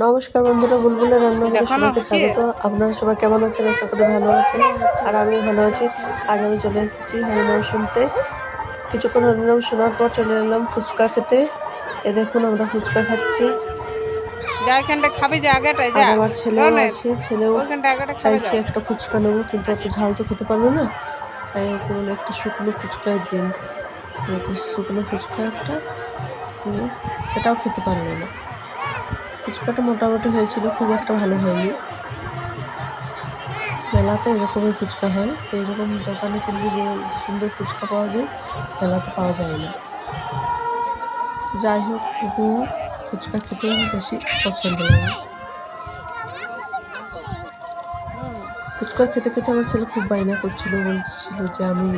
নমস্কার বন্ধুরা, বুলবুলের রান্নাঘরে সবাইকে স্বাগত। আপনারা সবাই কেমন আছেন? আশা করি ভালো আছেন, আর আমিও ভালো আছি। আজ আমি চলে এসেছি হরিনাম শুনতে। কিছুক্ষণ হরিনাম শোনার পর চলে এলাম ফুচকা খেতে। এ দেখুন, আমরা ফুচকা খাচ্ছি। আর আমার ছেলেও আছে, ছেলেও চাইছে একটা ফুচকা নেবো, কিন্তু এত ঝাল তো খেতে পারবে না, তাই ওকে বলে একটা শুকনো ফুচকায় দিন। তো শুকনো ফুচকা একটা দিয়ে সেটাও খেতে পারলো না। ফুচকাটা মোটামুটি হয়েছিল, খুব একটা ভালো হয়নি। মেলাতে এরকমই ফুচকা হয়, এইরকম দোকানে কিনলে যে সুন্দর ফুচকা পাওয়া যায়, মেলাতে পাওয়া যায় না। তো যাই হোক, তবুও ফুচকা খেতে আমার বেশি পছন্দ লাগে। ফুচকা খেতে খেতে আমার ছেলে খুব বায়না করছিল, বলছিল যে আমি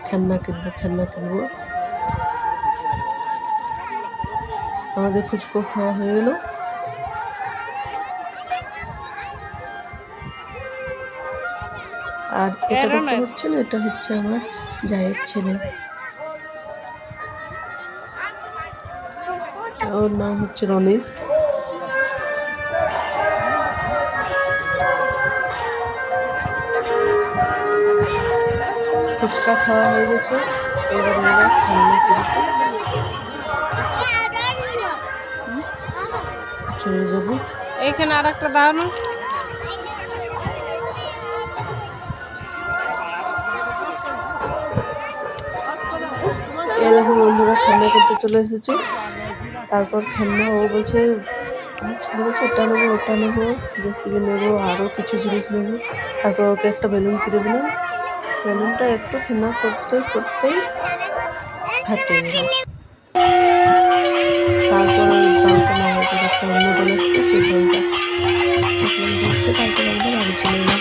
খেলনা কিনবো, খেলনা কিনবো। আমাদের ফুচকা খাওয়া হয়ে গেল। আর এটা দেখতে পাচ্ছেন, এটা হচ্ছে আমার জায়ের ছেলে, ওর নাম হচ্ছে রনিত। ফুচকা খাওয়া হয়ে গেছে, এবার আমরা খেলনা কিনতে চলে যাব। এইখানে আর একটা দাও না। এই দেখুন বন্ধুরা, খেলনা করতে চলে এসেছে। তারপর খেলনা ও বলছে, আমার ছেলে বলছে এটা নেবো, ওটা নেবো, জেসিবি নেবো, আরও কিছু জিনিস নেবো। তারপর ওকে একটা বেলুন কিনে দিলাম। বেলুনটা একটু খেলনা করতে করতেই ফাটে গেল। তারপর ওই দলটা নামাতে একটা অন্য দল আসছে, সেই দলটা ঘুরছে। তারপর আমরা বাড়ি চলে এলাম।